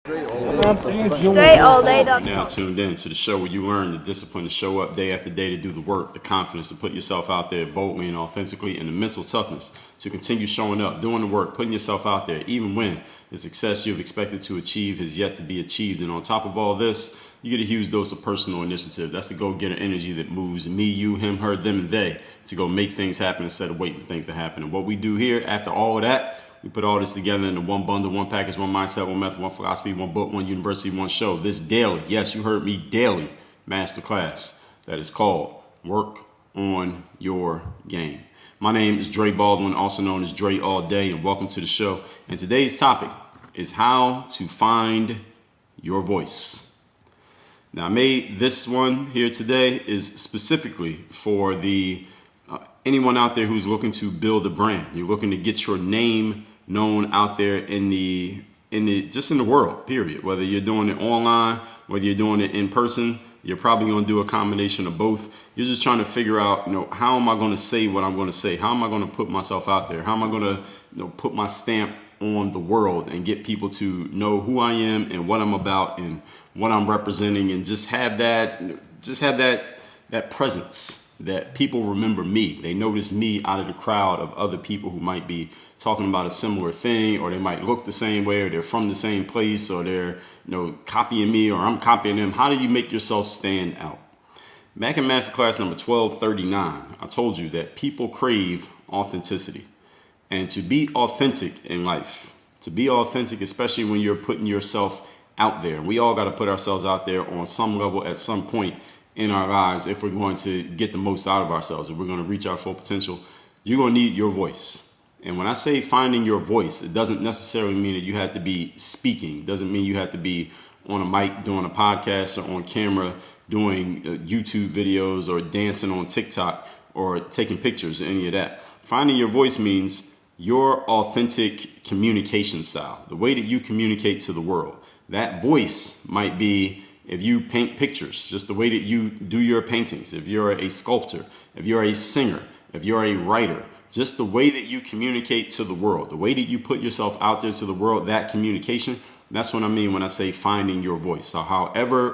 Now tuned in to the show where you learn the discipline to show up day after day to do the work, the confidence to put yourself out there boldly and authentically, and the mental toughness to continue showing up, doing the work, putting yourself out there, even when the success you've expected to achieve has yet to be achieved. And on top of all this, you get a huge dose of personal initiative. That's the go-getter energy that moves me, you, him, her, them, and they to go make things happen instead of waiting for things to happen. And what we do here, after all of that, we put all this together into one bundle, one package, one mindset, one method, one philosophy, one book, one university, one show. This daily, yes, you heard me, daily masterclass that is called Work on Your Game. My name is Dre Baldwin, also known as Dre All Day, and welcome to the show. And today's topic is how to find your voice. Now, I made this one here today is specifically for the anyone out there who's looking to build a brand. You're looking to get your name known out there in the world, period. Whether you're doing it online, whether you're doing it in person, you're probably going to do a combination of both. You're just trying to figure out, how am I going to say what I'm going to say? How am I going to put myself out there? How am I going to, put my stamp on the world and get people to know who I am and what I'm about and what I'm representing, and just have that presence that people remember me. They notice me out of the crowd of other people who might be talking about a similar thing, or they might look the same way, or they're from the same place, or they're copying me, or I'm copying them. How do you make yourself stand out? Back in masterclass number 1239, I told you that people crave authenticity. And to be authentic in life, to be authentic, especially when you're putting yourself out there, we all got to put ourselves out there on some level at some point in our lives if we're going to get the most out of ourselves, if we're going to reach our full potential. You're going to need your voice. And when I say finding your voice, it doesn't necessarily mean that you have to be speaking. It doesn't mean you have to be on a mic doing a podcast, or on camera doing YouTube videos, or dancing on TikTok, or taking pictures, or any of that. Finding your voice means your authentic communication style, the way that you communicate to the world. That voice might be if you paint pictures, just the way that you do your paintings. If you're a sculptor, if you're a singer, if you're a writer, just the way that you communicate to the world, the way that you put yourself out there to the world, that communication, that's what I mean when I say finding your voice. So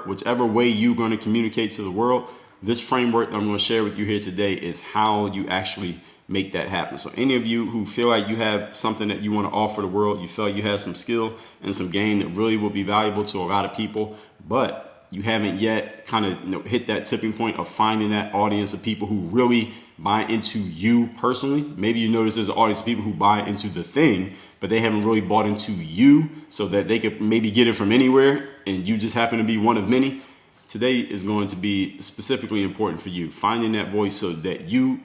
whichever way you're going to communicate to the world, this framework that I'm going to share with you here today is how you actually make that happen. So any of you who feel like you have something that you want to offer the world, you feel like you have some skill and some game that really will be valuable to a lot of people, but you haven't yet kind of hit that tipping point of finding that audience of people who really buy into you personally. Maybe you notice there's an audience of people who buy into the thing, but they haven't really bought into you, so that they could maybe get it from anywhere and you just happen to be one of many. Today is going to be specifically important for you, finding that voice so that you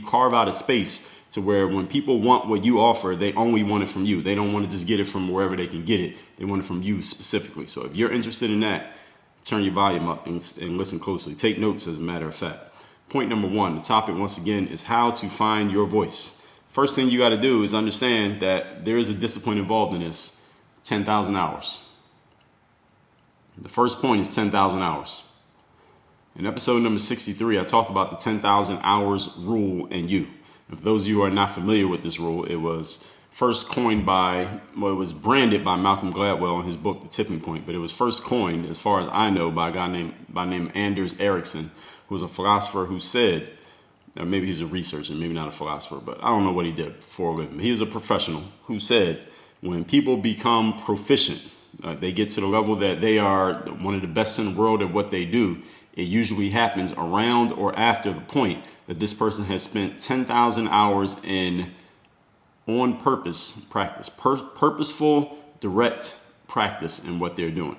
carve out a space to where when people want what you offer, they only want it from you. They don't want to just get it from wherever they can get it. They want it from you specifically. So if you're interested in that, turn your volume up and listen closely. Take notes, as a matter of fact. Point number one, the topic once again is how to find your voice. First thing you got to do is understand that there is a discipline involved in this. 10,000 hours. The first point is 10,000 hours. In episode number 63, I talked about the 10,000 hours rule and you. If those of you who are not familiar with this rule, it was first coined it was branded by Malcolm Gladwell in his book, The Tipping Point, but it was first coined, as far as I know, by a guy named Anders Ericsson, who was a philosopher who said, or maybe he's a researcher, maybe not a philosopher, but I don't know what he did for a living. He was a professional who said, when people become proficient, they get to the level that they are one of the best in the world at what they do, it usually happens around or after the point that this person has spent 10,000 hours in on-purpose practice, purposeful, direct practice in what they're doing.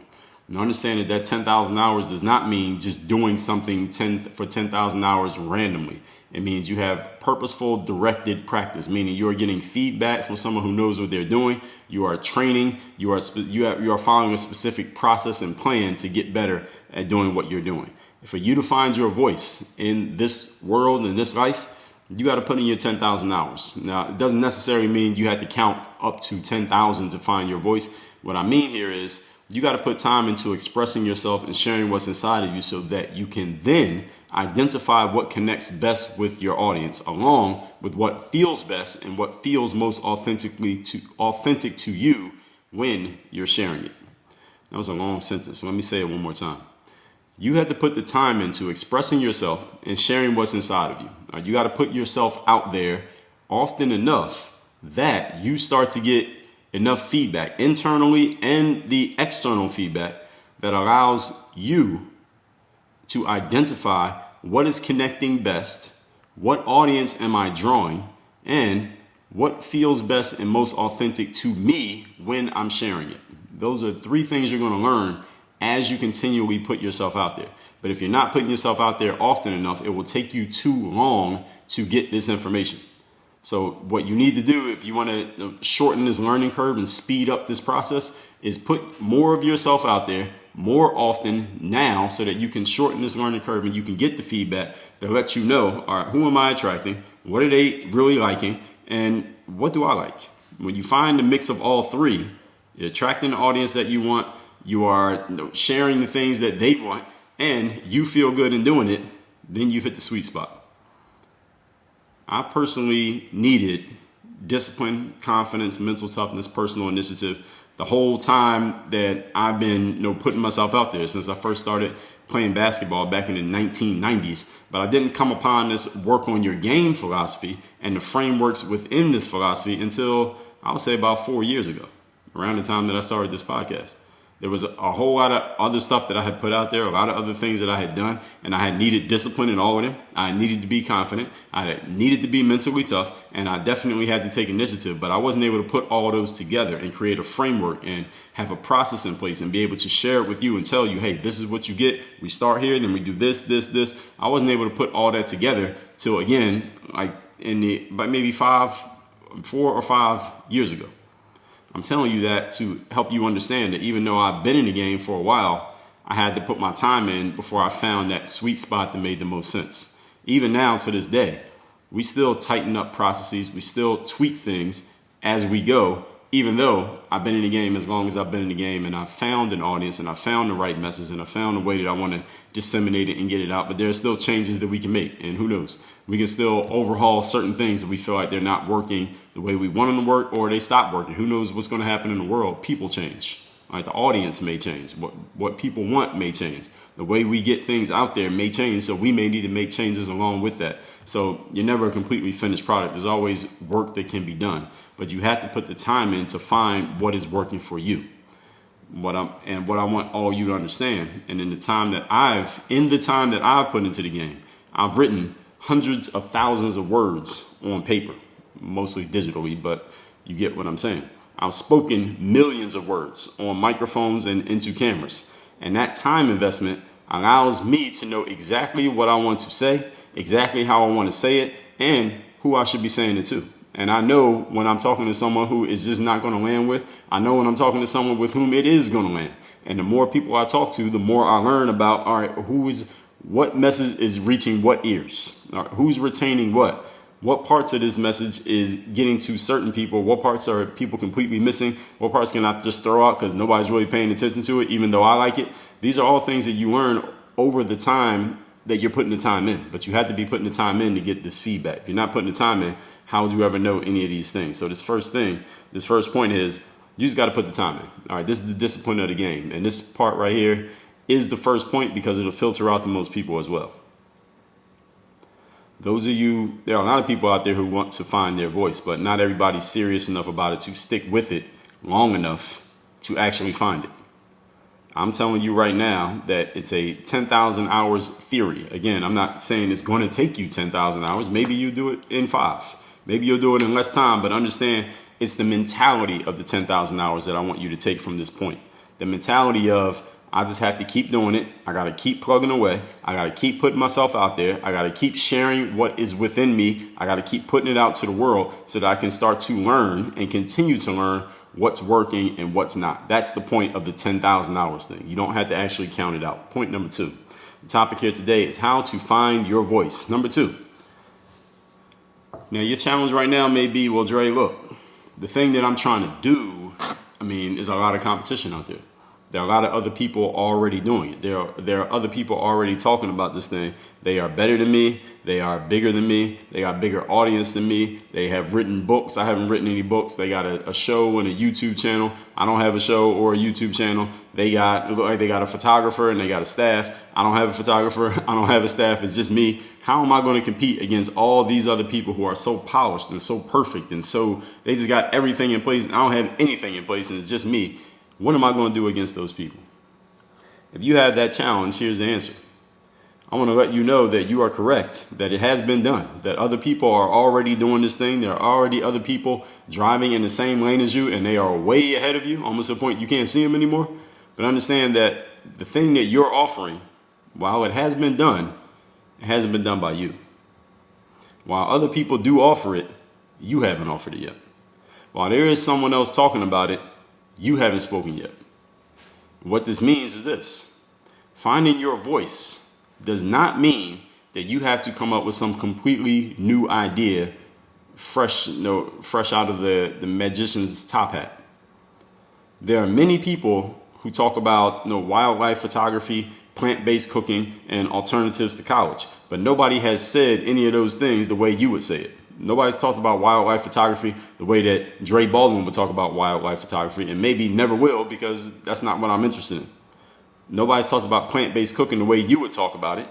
And understand that 10,000 hours does not mean just doing something for 10,000 hours randomly. It means you have purposeful, directed practice, meaning you are getting feedback from someone who knows what they're doing. You are training. You are following a specific process and plan to get better at doing what you're doing. For you to find your voice in this world, in this life, you got to put in your 10,000 hours. Now, it doesn't necessarily mean you have to count up to 10,000 to find your voice. What I mean here is you got to put time into expressing yourself and sharing what's inside of you so that you can then identify what connects best with your audience, along with what feels best and what feels most authentic to you when you're sharing it. That was a long sentence, so let me say it one more time. You had to put the time into expressing yourself and sharing what's inside of you. You got to put yourself out there often enough that you start to get enough feedback internally and the external feedback that allows you to identify what is connecting best, what audience am I drawing, and what feels best and most authentic to me when I'm sharing it. Those are 3 things you're going to learn as you continually put yourself out there. But if you're not putting yourself out there often enough, it will take you too long to get this information. So what you need to do if you want to shorten this learning curve and speed up this process is put more of yourself out there more often now so that you can shorten this learning curve and you can get the feedback that lets you know, all right, who am I attracting? What are they really liking? And what do I like? When you find the mix of all 3, you're attracting the audience that you want, you are sharing the things that they want, and you feel good in doing it, then you've hit the sweet spot. I personally needed discipline, confidence, mental toughness, personal initiative the whole time that I've been putting myself out there since I first started playing basketball back in the 1990s. But I didn't come upon this work on your game philosophy and the frameworks within this philosophy until I would say about 4 years ago, around the time that I started this podcast. There was a whole lot of other stuff that I had put out there, a lot of other things that I had done, and I had needed discipline in all of them. I needed to be confident. I had needed to be mentally tough, and I definitely had to take initiative, but I wasn't able to put all those together and create a framework and have a process in place and be able to share it with you and tell you, hey, this is what you get. We start here, then we do this, this, this. I wasn't able to put all that together till, again, like maybe 4 or 5 years ago. I'm telling you that to help you understand that even though I've been in the game for a while, I had to put my time in before I found that sweet spot that made the most sense. Even now to this day, we still tighten up processes. We still tweak things as we go, even though I've been in the game as long as I've been in the game and I've found an audience and I found the right message and I found a way that I want to disseminate it and get it out. But there are still changes that we can make, and who knows? We can still overhaul certain things if we feel like they're not working the way we want them to work or they stop working. Who knows what's going to happen in the world? People change. Right? The audience may change. What people want may change. The way we get things out there may change, so we may need to make changes along with that. So you're never a completely finished product. There's always work that can be done, but you have to put the time in to find what is working for you. What I want all you to understand, and in the time that I've put into the game, I've written hundreds of thousands of words on paper, mostly digitally, but you get what I'm saying. I've spoken millions of words on microphones and into cameras, and that time investment allows me to know exactly what I want to say, exactly how I want to say it, and who I should be saying it to. And I know when I'm talking to someone who is just not going to land with. I know when I'm talking to someone with whom it is going to land. And the more people I talk to, the more I learn about, all right, what message is reaching what ears? All right, who's retaining what? What parts of this message is getting to certain people? What parts are people completely missing? What parts can I just throw out because nobody's really paying attention to it, even though I like it? These are all things that you learn over the time that you're putting the time in. But you have to be putting the time in to get this feedback. If you're not putting the time in, how would you ever know any of these things? So this first point is you just got to put the time in. All right, this is the discipline of the game. And this part right here is the first point because it'll filter out the most people as well. There are a lot of people out there who want to find their voice, but not everybody's serious enough about it to stick with it long enough to actually find it. I'm telling you right now that it's a 10,000 hours theory. Again, I'm not saying it's going to take you 10,000 hours. Maybe you do it in 5. Maybe you'll do it in less time, but understand it's the mentality of the 10,000 hours that I want you to take from this point. The mentality of, I just have to keep doing it. I got to keep plugging away. I got to keep putting myself out there. I got to keep sharing what is within me. I got to keep putting it out to the world so that I can start to learn and continue to learn what's working and what's not. That's the point of the 10,000 hours thing. You don't have to actually count it out. Point number 2. The topic here today is how to find your voice. Number 2. Now, your challenge right now may be, well, Dre, look, the thing that I'm trying to do, is a lot of competition out there. There are a lot of other people already doing it. There are other people already talking about this thing. They are better than me. They are bigger than me. They got a bigger audience than me. They have written books. I haven't written any books. They got a show and a YouTube channel. I don't have a show or a YouTube channel. It look like they got a photographer and they got a staff. I don't have a photographer. I don't have a staff. It's just me. How am I going to compete against all these other people who are so polished and so perfect and so they just got everything in place? I don't have anything in place and it's just me. What am I going to do against those people? If you have that challenge, here's the answer. I want to let you know that you are correct, that it has been done, that other people are already doing this thing. There are already other people driving in the same lane as you, and they are way ahead of you, almost to the point you can't see them anymore. But understand that the thing that you're offering, while it has been done, it hasn't been done by you. While other people do offer it, you haven't offered it yet. While there is someone else talking about it, you haven't spoken yet. What this means is this. Finding your voice does not mean that you have to come up with some completely new idea fresh out of the magician's top hat. There are many people who talk about wildlife photography, plant-based cooking, and alternatives to college. But nobody has said any of those things the way you would say it. Nobody's talked about wildlife photography the way that Dre Baldwin would talk about wildlife photography, and maybe never will because that's not what I'm interested in. Nobody's talked about plant-based cooking the way you would talk about it.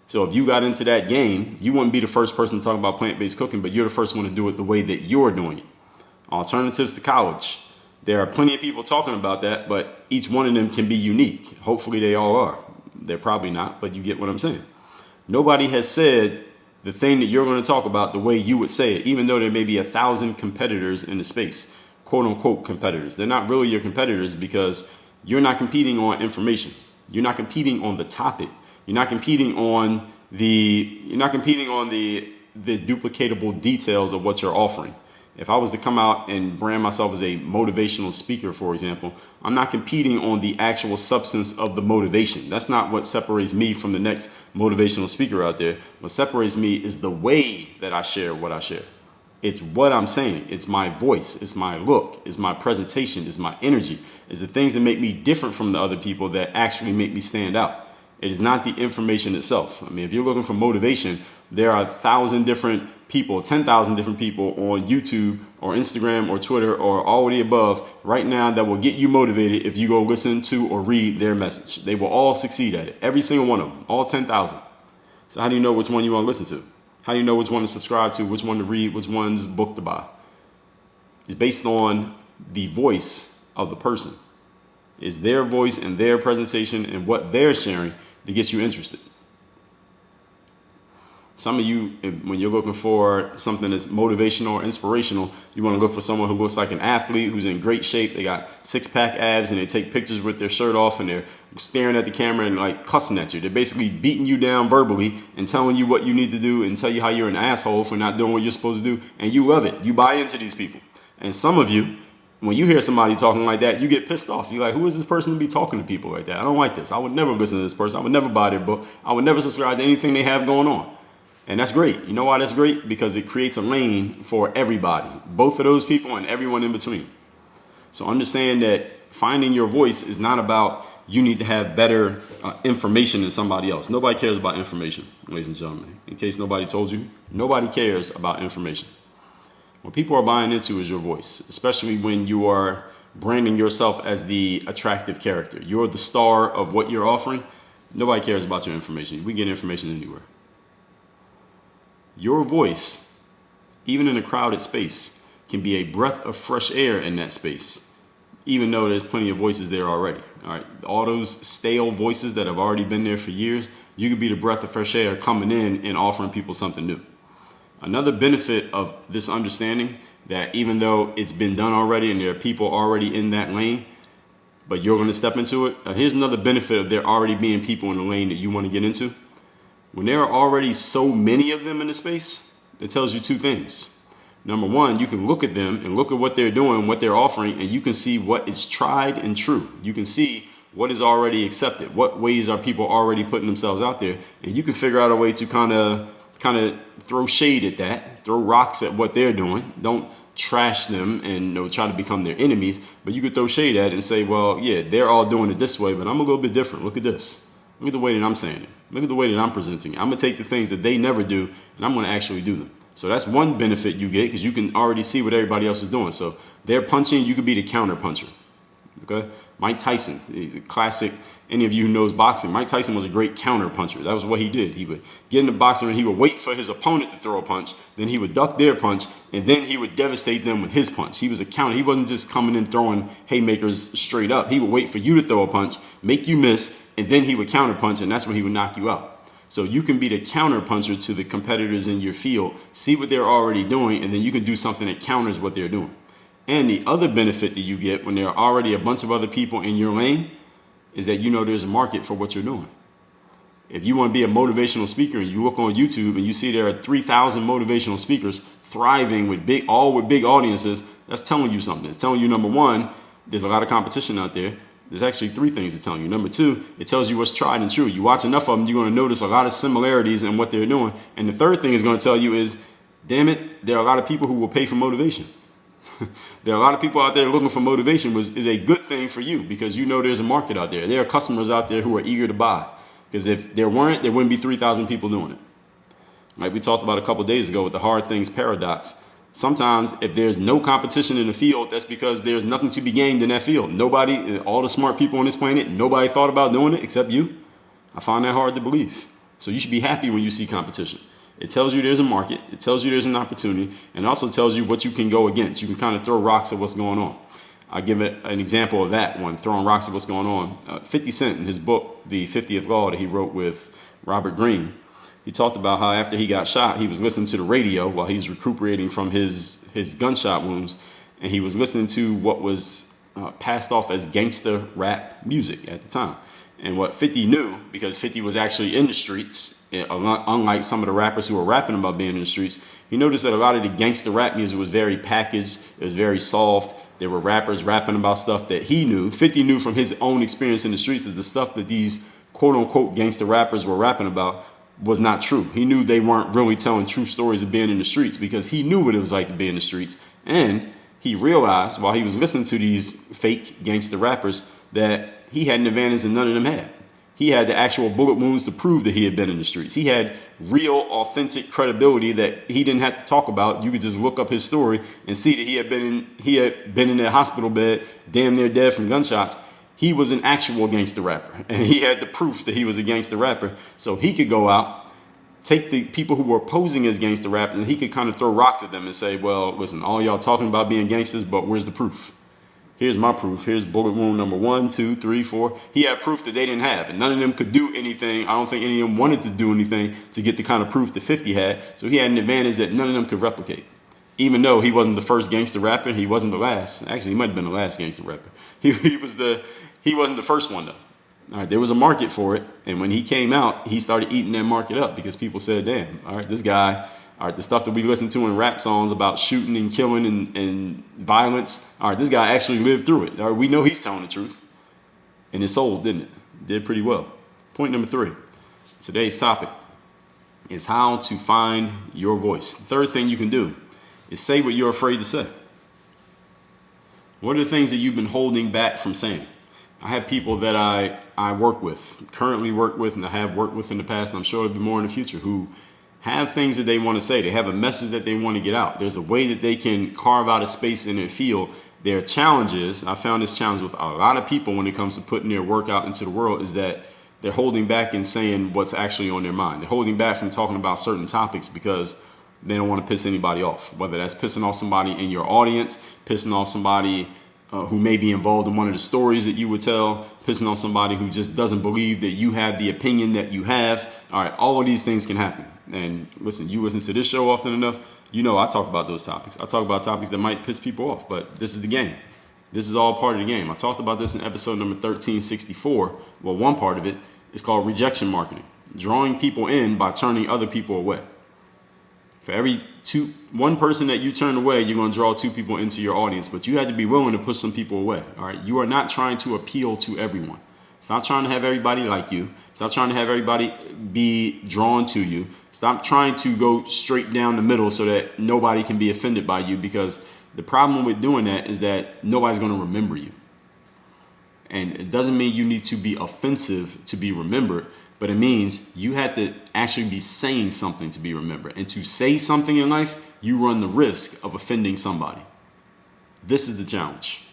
So if you got into that game, you wouldn't be the first person to talk about plant-based cooking, but you're the first one to do it the way that you're doing it. Alternatives to college. There are plenty of people talking about that, but each one of them can be unique. Hopefully they all are. They're probably not, but you get what I'm saying. Nobody has said the thing that you're going to talk about the way you would say it, even though there may be 1,000 competitors in the space, quote unquote competitors. They're not really your competitors because you're not competing on information. You're not competing on the topic. You're not competing on the duplicatable details of what you're offering. If I was to come out and brand myself as a motivational speaker, for example, I'm not competing on the actual substance of the motivation. That's not what separates me from the next motivational speaker out there. What separates me is the way that I share what I share. It's what I'm saying. It's my voice. It's my look. It's my presentation. It's my energy. It's the things that make me different from the other people that actually make me stand out. It is not the information itself. I mean, if you're looking for motivation, there are 1,000 different people, 10,000 different people on YouTube or Instagram or Twitter or all of the above right now that will get you motivated if you go listen to or read their message. They will all succeed at it. Every single one of them, all 10,000. So how do you know which one you want to listen to? How do you know which one to subscribe to, which one to read, which one's book to buy? It's based on the voice of the person. It's their voice and their presentation and what they're sharing that gets you interested. Some of you, when you're looking for something that's motivational or inspirational, you want to look for someone who looks like an athlete, who's in great shape. They got six-pack abs and they take pictures with their shirt off and they're staring at the camera and like cussing at you. They're basically beating you down verbally and telling you what you need to do and tell you how you're an asshole for not doing what you're supposed to do. And you love it. You buy into these people. And some of you, when you hear somebody talking like that, you get pissed off. You're like, who is this person to be talking to people like that? I don't like this. I would never listen to this person. I would never buy their book. I would never subscribe to anything they have going on. And that's great. You know why that's great? Because it creates a lane for everybody, both of those people and everyone in between. So understand that finding your voice is not about you need to have better information than somebody else. Nobody cares about information, ladies and gentlemen. In case nobody told you, nobody cares about information. What people are buying into is your voice, especially when you are branding yourself as the attractive character. You're the star of what you're offering. Nobody cares about your information. We get information anywhere. Your voice, even in a crowded space, can be a breath of fresh air in that space, even though there's plenty of voices there already. All right, all those stale voices that have already been there for years, you could be the breath of fresh air coming in and offering people something new. Another benefit of this understanding that even though it's been done already and there are people already in that lane, but you're going to step into it. Here's another benefit of there already being people in the lane that you want to get into. When there are already so many of them in the space, it tells you two things. Number one, you can look at them and look at what they're doing, what they're offering, and you can see what is tried and true. You can see what is already accepted. What ways are people already putting themselves out there? And you can figure out a way to kind of throw shade at that, throw rocks at what they're doing. Don't trash them and try to become their enemies, but you could throw shade at it and say, well, yeah, they're all doing it this way, but I'm a little bit different. Look at this. Look at the way that I'm saying it. Look at the way that I'm presenting it. I'm going to take the things that they never do, and I'm going to actually do them. So that's one benefit you get, because you can already see what everybody else is doing. So they're punching, you could be the counter puncher. Okay? Mike Tyson, he's a classic. Any of you who knows boxing, Mike Tyson was a great counter puncher. That was what he did. He would get in the boxing and he would wait for his opponent to throw a punch. Then he would duck their punch, and then he would devastate them with his punch. He was a counter. He wasn't just coming in throwing haymakers straight up. He would wait for you to throw a punch, make you miss, and then he would counter punch, and that's when he would knock you out. So you can be the counter puncher to the competitors in your field, see what they're already doing, and then you can do something that counters what they're doing. And the other benefit that you get when there are already a bunch of other people in your lane is that there's a market for what you're doing. If you want to be a motivational speaker and you look on YouTube and you see there are 3,000 motivational speakers thriving with big audiences, that's telling you something. It's telling you, number one, there's a lot of competition out there. There's actually three things it's telling you. Number two, it tells you what's tried and true. You watch enough of them, you're going to notice a lot of similarities in what they're doing. And the third thing it's going to tell you is, damn it, there are a lot of people who will pay for motivation. There are a lot of people out there looking for motivation, is a good thing for you, because there's a market out there. There are customers out there who are eager to buy. Because if there weren't, there wouldn't be 3,000 people doing it. Like we talked about a couple of days ago with the hard things paradox. Sometimes if there's no competition in the field, that's because there's nothing to be gained in that field. Nobody, all the smart people on this planet, nobody thought about doing it except you. I find that hard to believe. So you should be happy when you see competition. It tells you there's a market. It tells you there's an opportunity, and it also tells you what you can go against. You can kind of throw rocks at what's going on. I'll give it an example of that one, throwing rocks at what's going on. 50 Cent, in his book, The 50th Law, that he wrote with Robert Greene, he talked about how after he got shot, he was listening to the radio while he was recuperating from his gunshot wounds, and he was listening to what was passed off as gangster rap music at the time. And what 50 knew, because 50 was actually in the streets, unlike some of the rappers who were rapping about being in the streets, he noticed that a lot of the gangster rap music was very packaged, it was very soft. There were rappers rapping about stuff that he knew. 50 knew from his own experience in the streets that the stuff that these quote-unquote gangster rappers were rapping about was not true. He knew they weren't really telling true stories of being in the streets, because he knew what it was like to be in the streets. And he realized while he was listening to these fake gangster rappers that he had an advantage that none of them had. He had the actual bullet wounds to prove that he had been in the streets. He had real, authentic credibility that he didn't have to talk about. You could just look up his story and see that he had been in a hospital bed, damn near dead from gunshots. He was an actual gangster rapper, and he had the proof that he was a gangster rapper. So he could go out, take the people who were posing as gangster rappers, and he could kind of throw rocks at them and say, well, listen, all y'all talking about being gangsters, but where's the proof? Here's my proof. Here's bullet wound number 1, 2, 3, 4. He had proof that they didn't have, and none of them could do anything. I don't think any of them wanted to do anything to get the kind of proof that 50 had. So he had an advantage that none of them could replicate. Even though he wasn't the first gangster rapper, he wasn't the last. Actually, he might have been the last gangster rapper. He wasn't the first one, though. All right, there was a market for it, and when he came out, he started eating that market up, because people said, damn, all right, this guy, all right, the stuff that we listen to in rap songs about shooting and killing and violence, all right, this guy actually lived through it. All right, we know he's telling the truth. And it sold, didn't it? Did pretty well. Point number 3. Today's topic is how to find your voice. The third thing you can do is say what you're afraid to say. What are the things that you've been holding back from saying? I have people that I work with, currently work with, and I have worked with in the past, and I'm sure there'll be more in the future, who have things that they want to say. They have a message that they want to get out. There's a way that they can carve out a space in their field. Their challenges, I found this challenge with a lot of people when it comes to putting their work out into the world, is that they're holding back in saying what's actually on their mind. They're holding back from talking about certain topics because they don't want to piss anybody off, whether that's pissing off somebody in your audience, pissing off somebody who may be involved in one of the stories that you would tell, pissing off somebody who just doesn't believe that you have the opinion that you have. All right, all of these things can happen. And listen, you listen to this show often enough, you know I talk about those topics. I talk about topics that might piss people off, but this is the game. This is all part of the game. I talked about this in episode number 1364. Well, one part of it is called rejection marketing, drawing people in by turning other people away. For every one person that you turn away, you're going to draw 2 people into your audience, but you had to be willing to push some people away. All right, you are not trying to appeal to everyone. Stop trying to have everybody like you. Stop trying to have everybody be drawn to you. Stop trying to go straight down the middle so that nobody can be offended by you, because The problem with doing that is that nobody's going to remember you. And it doesn't mean you need to be offensive to be remembered, but it means you have to actually be saying something to be remembered. And to say something in life, you run the risk of offending somebody. This is the challenge.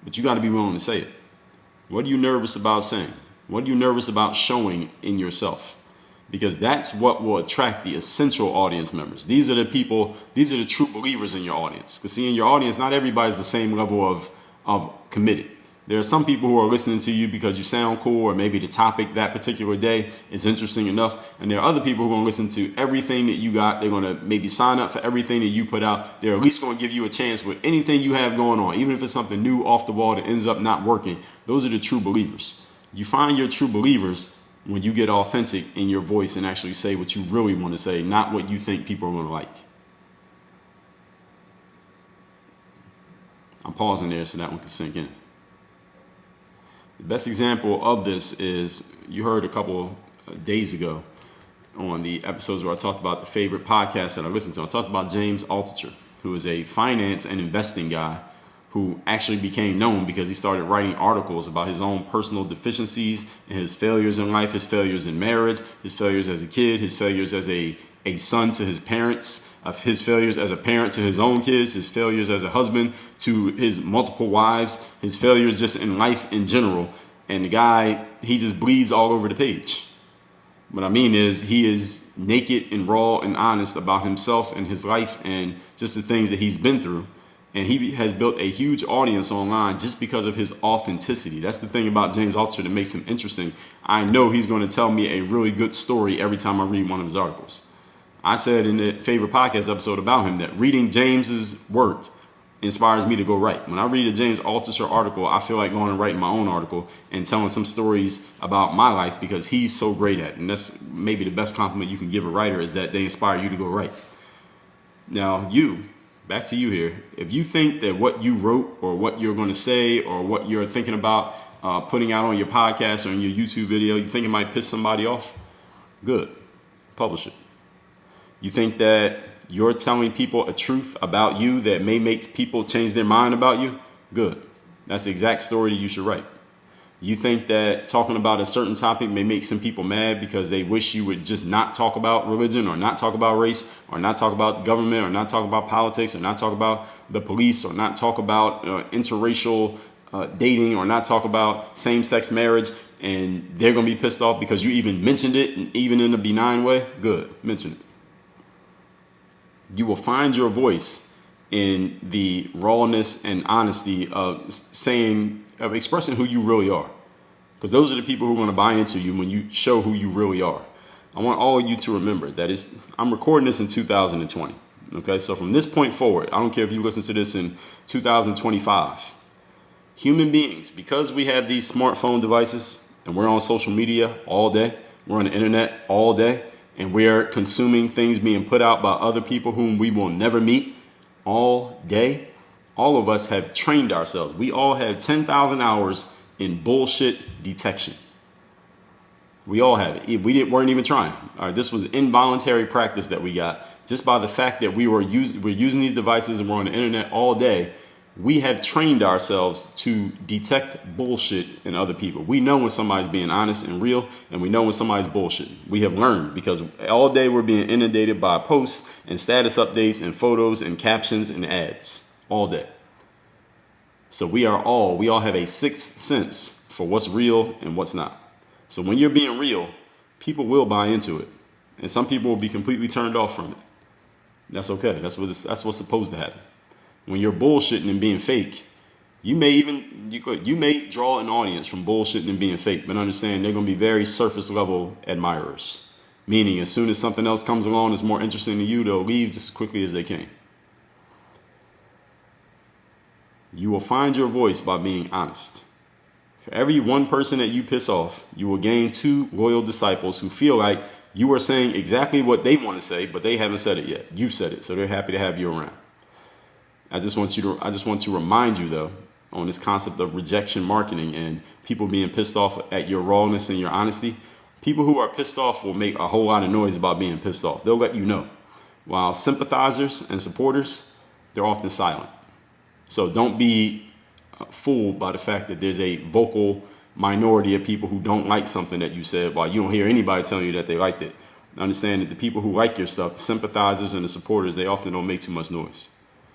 But you got to be willing to say it. What are you nervous about saying? What are you nervous about showing in yourself? Because that's what will attract the essential audience members. These are the people, these are the true believers in your audience. Because see, in your audience, not everybody's the same level of committed. There are some people who are listening to you because you sound cool, or maybe the topic that particular day is interesting enough. And there are other people who are going to listen to everything that you got. They're going to maybe sign up for everything that you put out. They're at least going to give you a chance with anything you have going on, even if it's something new off the wall that ends up not working. Those are the true believers. You find your true believers when you get authentic in your voice and actually say what you really want to say, not what you think people are going to like. I'm pausing there so that one can sink in. The best example of this is you heard a couple days ago on the episodes where I talked about the favorite podcast that I listened to. I talked about James Altucher, who is a finance and investing guy who actually became known because he started writing articles about his own personal deficiencies and his failures in life, his failures in marriage, his failures as a kid, his failures as a son to his parents, of his failures as a parent to his own kids, his failures as a husband to his multiple wives, his failures just in life in general. And the guy, he just bleeds all over the page. What I mean is he is naked and raw and honest about himself and his life and just the things that he's been through. And he has built a huge audience online just because of his authenticity. That's the thing about James Altucher that makes him interesting. I know he's going to tell me a really good story every time I read one of his articles. I said in the favorite podcast episode about him that reading James's work inspires me to go write. When I read a James Altucher article, I feel like going and writing my own article and telling some stories about my life because he's so great at it. And that's maybe the best compliment you can give a writer, is that they inspire you to go write. Now, back to you here. If you think that what you wrote or what you're going to say or what you're thinking about putting out on your podcast or in your YouTube video, you think it might piss somebody off, good. Publish it. You think that you're telling people a truth about you that may make people change their mind about you, good. That's the exact story that you should write. You think that talking about a certain topic may make some people mad because they wish you would just not talk about religion or not talk about race or not talk about government or not talk about politics or not talk about the police or not talk about interracial dating or not talk about same-sex marriage, and they're going to be pissed off because you even mentioned it, and even in a benign way, good, mention it. You will find your voice in the rawness and honesty of expressing who you really are. Because those are the people who are going to buy into you when you show who you really are. I want all of you to remember that I'm recording this in 2020. Okay, so from this point forward, I don't care if you listen to this in 2025. Human beings, because we have these smartphone devices and we're on social media all day, we're on the internet all day, and we're consuming things being put out by other people whom we will never meet all day, all of us have trained ourselves. We all have 10,000 hours in bullshit detection. We all have it. We weren't even trying. All right, this was involuntary practice that we got just by the fact that we're using these devices and we're on the internet all day. We have trained ourselves to detect bullshit in other people. We know when somebody's being honest and real, and we know when somebody's bullshitting. We have learned because all day we're being inundated by posts and status updates and photos and captions and ads all day. So we all have a sixth sense for what's real and what's not. So when you're being real, people will buy into it, and some people will be completely turned off from it. That's okay. That's what's supposed to happen. When you're bullshitting and being fake, you may draw an audience from bullshitting and being fake, but understand they're going to be very surface level admirers. Meaning, as soon as something else comes along that's more interesting to you, they'll leave just as quickly as they came. You will find your voice by being honest. For every one person that you piss off, you will gain 2 loyal disciples who feel like you are saying exactly what they want to say, but they haven't said it yet. You said it, so they're happy to have you around. I just want to remind you, though, on this concept of rejection marketing and people being pissed off at your rawness and your honesty. People who are pissed off will make a whole lot of noise about being pissed off. They'll let you know. While sympathizers and supporters, they're often silent. So don't be fooled by the fact that there's a vocal minority of people who don't like something that you said while you don't hear anybody telling you that they liked it. Understand that the people who like your stuff, the sympathizers and the supporters, they often don't make too much noise.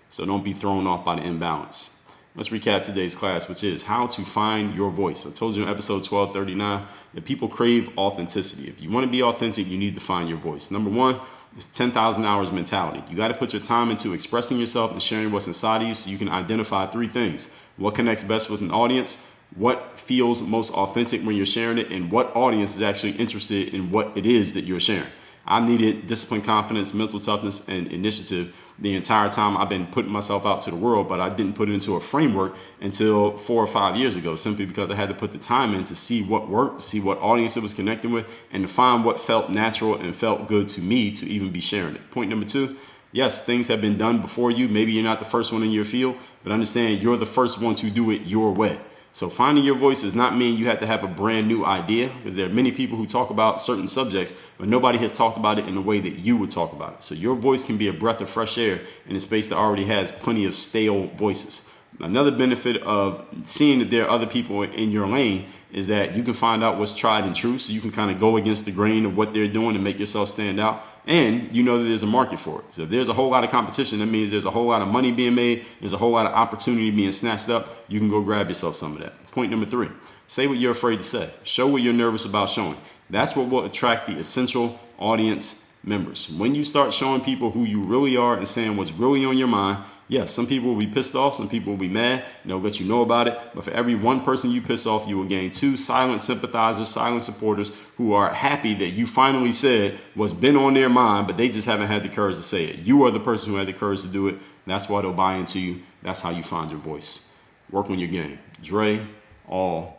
So don't be thrown off by the imbalance. Let's recap today's class, which is how to find your voice. I told you in episode 1239 that people crave authenticity. If you want to be authentic, you need to find your voice. Number one, it's 10,000 hours mentality. You got to put your time into expressing yourself and sharing what's inside of you so you can identify three things. What connects best with an audience, what feels most authentic when you're sharing it, and what audience is actually interested in what it is that you're sharing. I needed discipline, confidence, mental toughness, and initiative the entire time I've been putting myself out to the world, but I didn't put it into a framework until 4 or 5 years ago, simply because I had to put the time in to see what worked, see what audience it was connecting with, and to find what felt natural and felt good to me to even be sharing it. Point number two, yes, things have been done before you. Maybe you're not the first one in your field, but understand you're the first one to do it your way. So finding your voice does not mean you have to have a brand new idea, because there are many people who talk about certain subjects, but nobody has talked about it in the way that you would talk about it. So your voice can be a breath of fresh air in a space that already has plenty of stale voices. Another benefit of seeing that there are other people in your lane is that you can find out what's tried and true, so you can kind of go against the grain of what they're doing and make yourself stand out. And you know that there's a market for it. So if there's a whole lot of competition, that means there's a whole lot of money being made, there's a whole lot of opportunity being snatched up. You can go grab yourself some of that. Point number three, say what you're afraid to say. Show what you're nervous about showing. That's what will attract the essential audience members. When you start showing people who you really are and saying what's really on your mind, yes, some people will be pissed off, some people will be mad, and they'll let you know about it. But for every one person you piss off, you will gain two silent sympathizers, silent supporters who are happy that you finally said what's been on their mind, but they just haven't had the courage to say it. You are the person who had the courage to do it. That's why they'll buy into you. That's how you find your voice. Work on your game. Dre, all